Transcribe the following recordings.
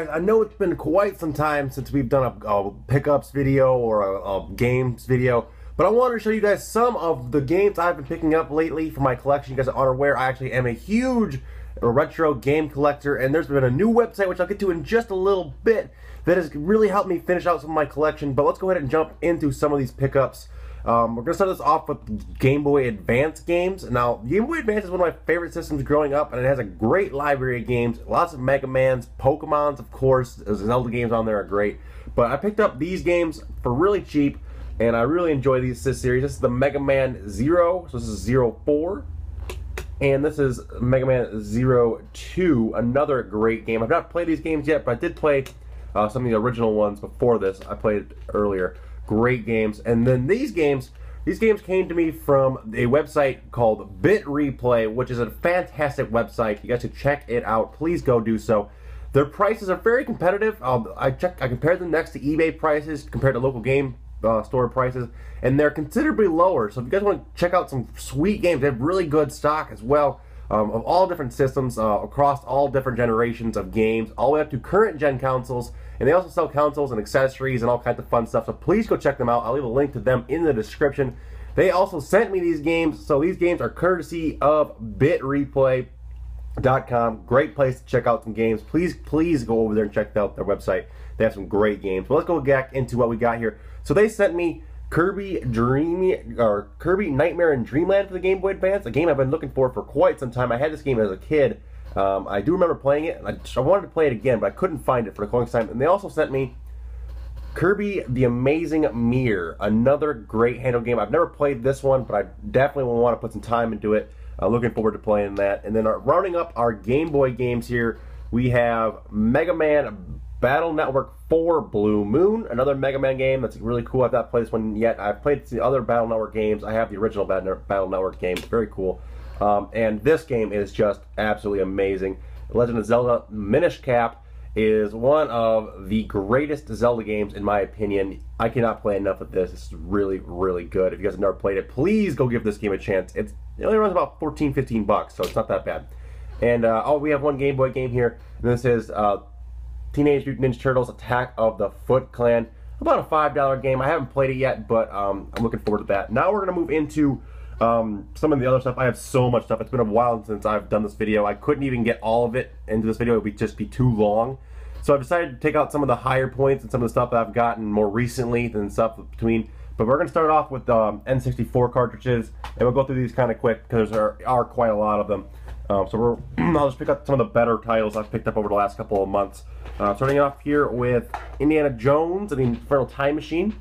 guys, I know it's been quite some time since we've done a pickups video or a games video, but I wanted to show you guys some of the games I've been picking up lately for my collection. You guys are unaware, I actually am a huge retro game collector, and there's been a new website, which I'll get to in just a little bit, that has really helped me finish out some of my collection. But let's go ahead and jump into some of these pickups. We're going to start this off with Game Boy Advance games. Now, Game Boy Advance is one of my favorite systems growing up, and it has a great library of games. Lots of Mega Mans, Pokemons, of course. The Zelda games on there are great. But I picked up these games for really cheap, and I really enjoy this series. This is the Mega Man 0, so this is 04. And this is Mega Man 02, another great game. I've not played these games yet, but I did play some of the original ones before this. I played earlier. Great games. And then these games came to me from a website called Bit Replay, which is a fantastic website. You guys should check it out. Please go do so. Their prices are very competitive. I compared them next to eBay prices compared to local game store prices, and they're considerably lower. So if you guys want to check out some sweet games, they have really good stock as well, of all different systems, across all different generations of games, all the way up to current gen consoles. And they also sell consoles and accessories and all kinds of fun stuff, so please go check them out. I'll leave a link to them in the description. They also sent me these games, so these games are courtesy of bitreplay.com. Great place to check out some games. Please go over there and check out their website. They have some great games. But let's go back into what we got here. So they sent me Kirby Nightmare in Dreamland for the Game Boy Advance, a game I've been looking for quite some time. I had this game as a kid. I do remember playing it, and I wanted to play it again, but I couldn't find it for the longest time. And they also sent me Kirby the Amazing Mirror, another great handheld game. I've never played this one, but I definitely will want to put some time into it. Looking forward to playing that. And then rounding up our Game Boy games here, we have Mega Man Battle Network 4 Blue Moon, another Mega Man game that's really cool. I've not played this one yet. I've played the other Battle Network games. I have the original Battle Network game. Very cool. And this game is just absolutely amazing. Legend of Zelda Minish Cap is one of the greatest Zelda games in my opinion. I cannot play enough of this. This is really, really good. If you guys have never played it, please go give this game a chance. It only runs about 14, 15 bucks, so it's not that bad. And we have one Game Boy game here, and this is Teenage Mutant Ninja Turtles Attack of the Foot Clan. About a $5 game. I haven't played it yet, but I'm looking forward to that. Now we're going to move into some of the other stuff. I have so much stuff. It's been a while since I've done this video. I couldn't even get all of it into this video. It would just be too long. So I've decided to take out some of the higher points and some of the stuff that I've gotten more recently than stuff between. But we're going to start off with N64 cartridges, and we'll go through these kind of quick because there are quite a lot of them. So I'll just pick up some of the better titles I've picked up over the last couple of months. Starting off here with Indiana Jones and the Infernal Time Machine,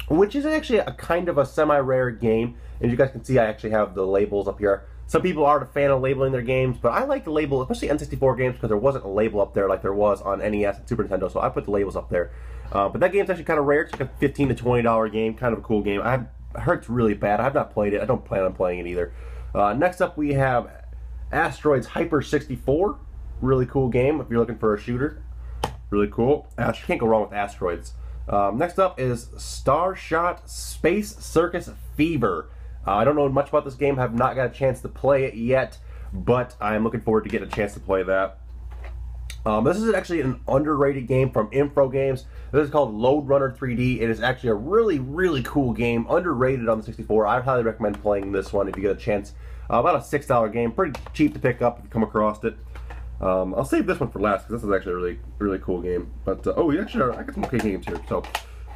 which is actually a kind of a semi-rare game. As you guys can see, I actually have the labels up here. Some people aren't a fan of labeling their games, but I like the label, especially N64 games, because there wasn't a label up there like there was on NES and Super Nintendo, so I put the labels up there. But that game's actually kind of rare. It's like a $15 to $20 game, kind of a cool game. I heard it's really bad. I have not played it. I don't plan on playing it either. Next up, we have Asteroids Hyper 64. Really cool game if you're looking for a shooter. Really cool. Can't go wrong with Asteroids. Next up is Starshot Space Circus Fever. I don't know much about this game, have not got a chance to play it yet, but I'm looking forward to getting a chance to play that. This is actually an underrated game from Infro Games. This is called Load Runner 3D. It is actually a really, really cool game, underrated on the 64. I highly recommend playing this one if you get a chance. About a $6 game, pretty cheap to pick up if you come across it. I'll save this one for last because this is actually a really, really cool game. But I got some okay games here. So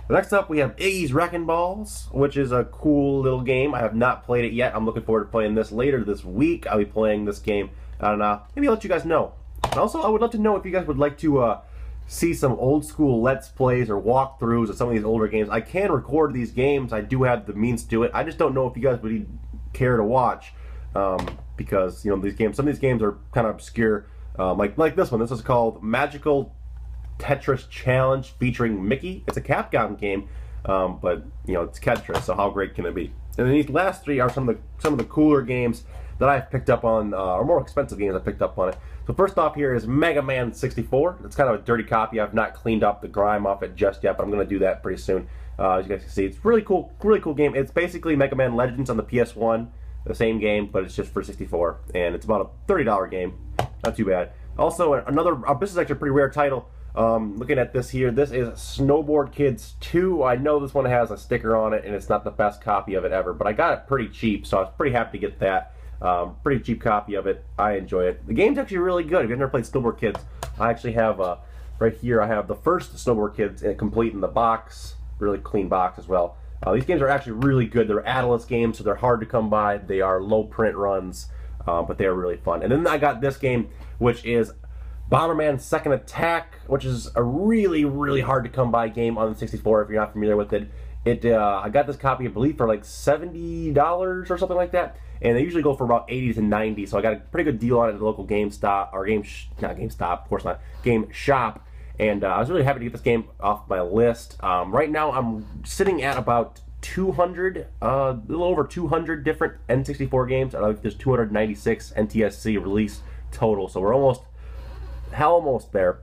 next up, we have Iggy's Wrecking Balls, which is a cool little game. I have not played it yet. I'm looking forward to playing this later this week. I'll be playing this game. I don't know. Maybe I'll let you guys know. And also, I would love to know if you guys would like to see some old school Let's Plays or walkthroughs of some of these older games. I can record these games. I do have the means to do it. I just don't know if you guys would care to watch because some of these games are kind of obscure. Like this one. This is called Magical Tetris Challenge featuring Mickey. It's a Capcom game, but it's Tetris, so how great can it be? And then these last three are some of the cooler games that I've picked up on, or more expensive games I picked up on it. So first off here is Mega Man 64. It's kind of a dirty copy. I've not cleaned up the grime off it just yet, but I'm going to do that pretty soon. As you guys can see, it's really cool game. It's basically Mega Man Legends on the PS1, the same game, but it's just for 64, and it's about a $30 game. Not too bad. Also, this is actually a pretty rare title. Looking at this here, this is Snowboard Kids 2. I know this one has a sticker on it, and it's not the best copy of it ever, but I got it pretty cheap, so I was pretty happy to get that. Pretty cheap copy of it. I enjoy it. The game's actually really good. If you've never played Snowboard Kids, I actually have, right here, I have the first Snowboard Kids complete in the box. Really clean box as well. These games are actually really good. They're Atlas games, so they're hard to come by. They are low print runs, but they are really fun. And then I got this game, which is Bomberman Second Attack, which is a really, really hard to come by game on the 64 if you're not familiar with it. I got this copy, I believe, for like $70 or something like that, and they usually go for about 80 to 90, so I got a pretty good deal on it at the local GameStop, or not GameStop, of course not, Game Shop, and I was really happy to get this game off my list. Right now I'm sitting at about 200, a little over 200 different N64 games. I think there's 296 NTSC release total, so we're almost there.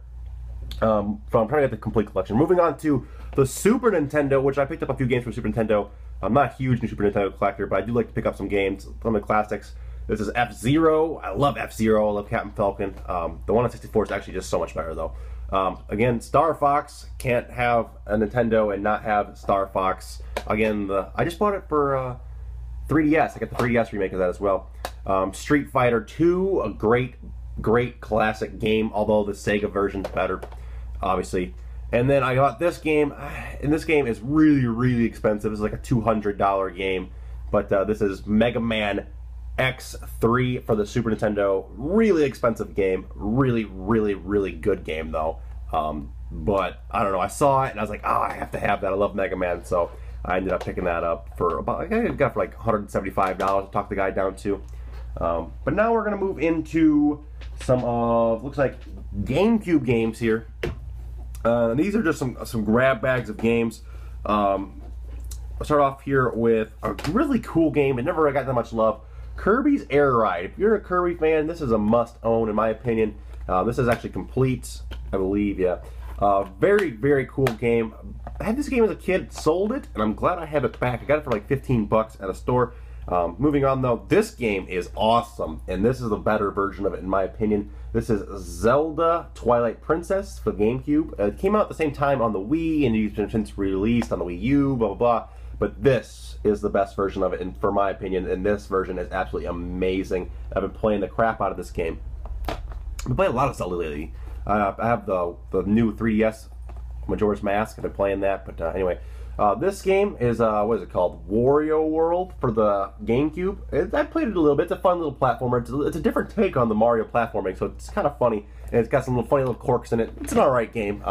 So I'm trying to get the complete collection. Moving on to the Super Nintendo, which I picked up a few games from Super Nintendo. I'm not a huge Super Nintendo collector, but I do like to pick up some games, some of the classics. This is F-Zero. I love F-Zero. I love Captain Falcon. The one on 64 is actually just so much better, though. Again, Star Fox. Can't have a Nintendo and not have Star Fox. Again, I just bought it for 3DS. I got the 3DS remake of that as well. Street Fighter 2, a great classic game, although the Sega version's better, obviously. And then I got this game, and this game is really, really expensive. It's like a $200 game, but this is Mega Man X3 for the Super Nintendo. Really expensive game, really, really, really good game though. But I don't know, I saw it and I was like, oh, I have to have that. I love Mega Man, so I ended up picking that up for about, I got it for like $175 to talk the guy down to. But now we're gonna move into some of, looks like GameCube games here. These are just some grab bags of games. I'll start off here with a really cool game. It never got that much love. Kirby's Air Ride. If you're a Kirby fan, this is a must-own, in my opinion. This is actually complete, I believe, yeah. Very, very cool game. I had this game as a kid, sold it, and I'm glad I have it back. I got it for like 15 bucks at a store. Moving on though, this game is awesome, and this is the better version of it in my opinion. This is Zelda Twilight Princess for the GameCube. It came out at the same time on the Wii, and it's been since released on the Wii U, blah, blah, blah. But this is the best version of it, and for my opinion, and this version is absolutely amazing. I've been playing the crap out of this game. I've been playing a lot of Zelda lately. I have the new 3DS Majora's Mask. I've been playing that, but anyway. This game is, what is it called? Wario World for the GameCube. I played it a little bit. It's a fun little platformer. It's a different take on the Mario platforming, so it's kind of funny. And it's got some funny little quirks in it. It's an alright game.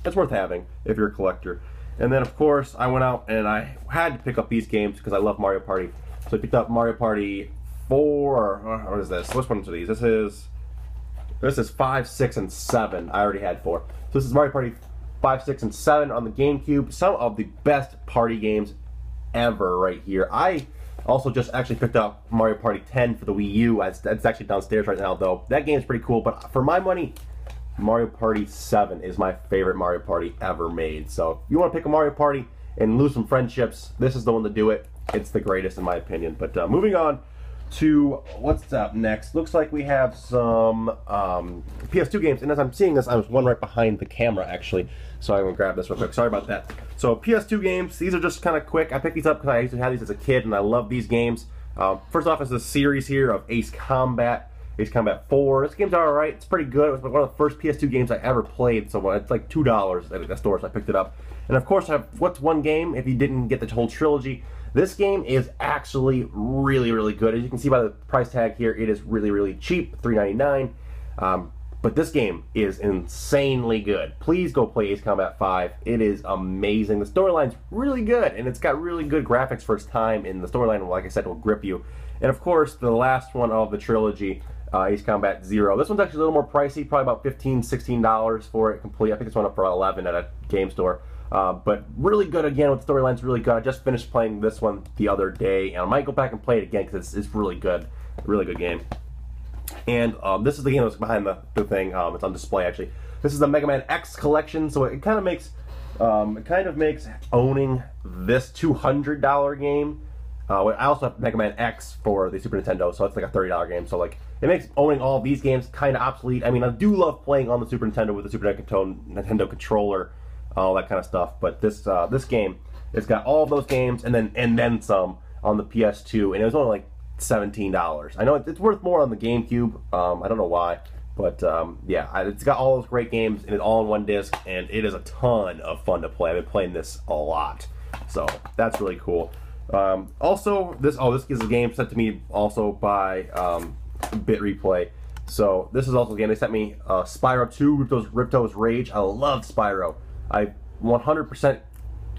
It's worth having if you're a collector. And then, of course, I went out and I had to pick up these games because I love Mario Party. So I picked up Mario Party 4. What is this? Which ones are these? This is 5, 6, and 7. I already had 4. So this is Mario Party 5, 6, and 7 on the GameCube. Some of the best party games ever right here. I also just actually picked up Mario Party 10 for the Wii U. It's actually downstairs right now, though. That game's pretty cool, but for my money, Mario Party 7 is my favorite Mario Party ever made. So if you want to pick a Mario Party and lose some friendships, this is the one to do it. It's the greatest in my opinion. But moving on to what's up next. Looks like we have some PS2 games, and as I'm seeing this, I was one right behind the camera actually, so I'm gonna grab this real quick. Sorry about that. So PS2 games, these are just kind of quick. I picked these up because I used to have these as a kid, and I love these games. First off is a series here of Ace Combat 4. This game's alright, it's pretty good. It was one of the first PS2 games I ever played, so it's like $2 at the store, so I picked it up. And of course, what's one game if you didn't get the whole trilogy? This game is actually really, really good. As you can see by the price tag here, it is really, really cheap, $3.99. But this game is insanely good. Please go play Ace Combat 5. It is amazing. The storyline's really good, and it's got really good graphics for its time, and the storyline, like I said, will grip you. And of course, the last one of the trilogy, Ace Combat 0. This one's actually a little more pricey, probably about $15, $16 for it complete. I think this one up for $11 at a game store. But really good again with the storyline's really good. I just finished playing this one the other day, and I might go back and play it again because it's really good. Really good game. And this is the game that's behind the thing. It's on display actually. This is the Mega Man X collection, so it kind of makes owning this $200 game I also have Mega Man X for the Super Nintendo, so it's like a $30 game. So like, it makes owning all of these games kind of obsolete. I mean, I do love playing on the Super Nintendo with the Super Nintendo controller, all that kind of stuff. But this game, it's got all of those games and then some on the PS2, and it was only like $17. I know it's worth more on the GameCube. I don't know why, but yeah, it's got all those great games and it's all in one disc, and it is a ton of fun to play. I've been playing this a lot, so that's really cool. Also, this is a game sent to me also by Bit Replay. So this is also a game they sent me, Spyro 2, Ripto's Rage. I loved Spyro. I 100%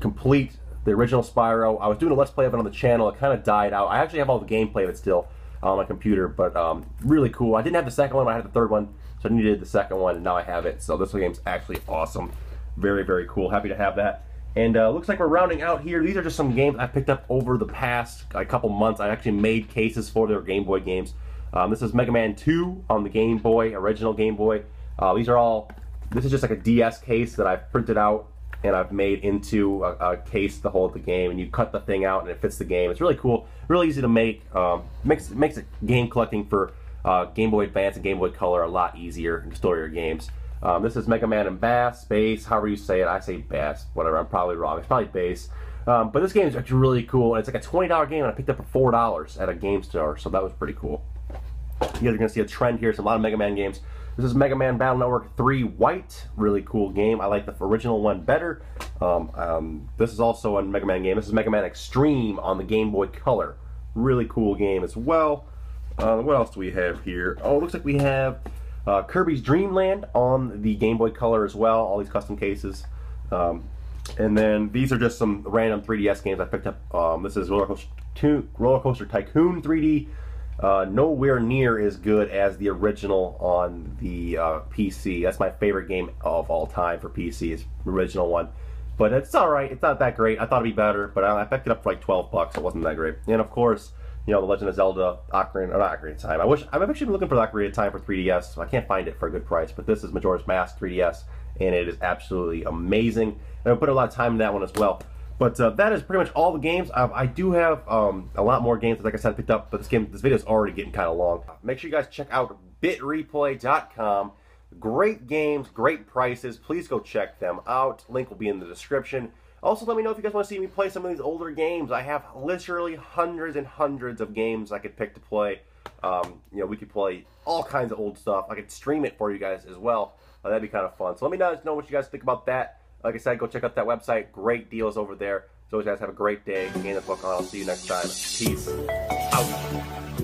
complete the original Spyro. I was doing a Let's Play of it on the channel. It kind of died out. I actually have all the gameplay of it still on my computer, but really cool. I didn't have the second one, I had the third one, so I needed the second one, and now I have it. So this game's actually awesome. Very, very cool. Happy to have that. And looks like we're rounding out here. These are just some games I picked up over the past couple months. I actually made cases for their Game Boy games. This is Mega Man 2 on the Game Boy, original Game Boy. This is just like a DS case that I've printed out and I've made into a case to hold the game, and you cut the thing out and it fits the game. It's really cool, really easy to make. Makes it game collecting for Game Boy Advance and Game Boy Color a lot easier to store your games. This is Mega Man and Bass, however you say it. I say Bass, whatever, I'm probably wrong. It's probably Bass. But this game is actually really cool, and it's like a $20 game, and I picked it up for $4 at a game store, so that was pretty cool. You guys are going to see a trend here, so a lot of Mega Man games. This is Mega Man Battle Network 3 White, really cool game. I like the original one better. This is also a Mega Man game. This is Mega Man Extreme on the Game Boy Color. Really cool game as well. What else do we have here? Oh, it looks like we have Kirby's Dream Land on the Game Boy Color as well, all these custom cases. And then these are just some random 3DS games I picked up. This is Roller Coaster Tycoon 3D. Nowhere near as good as the original on the PC. That's my favorite game of all time for PC, is the original one. But it's alright, it's not that great. I thought it'd be better, but I picked it up for like 12 bucks. It wasn't that great. And of course, you know, The Legend of Zelda Ocarina of Time. I'm actually looking for the Ocarina of Time for 3DS, so I can't find it for a good price, but this is Majora's Mask 3DS, and it is absolutely amazing. And I put a lot of time in that one as well. But that is pretty much all the games. I do have a lot more games, like I said, I picked up, but this video is already getting kind of long. Make sure you guys check out bitreplay.com. Great games, great prices. Please go check them out. Link will be in the description. Also, let me know if you guys want to see me play some of these older games. I have literally hundreds and hundreds of games I could pick to play. You know, we could play all kinds of old stuff. I could stream it for you guys as well. That'd be kind of fun. So let me know what you guys think about that. Like I said, go check out that website. Great deals over there. So you guys have a great day. Game the book on. I'll see you next time. Peace out.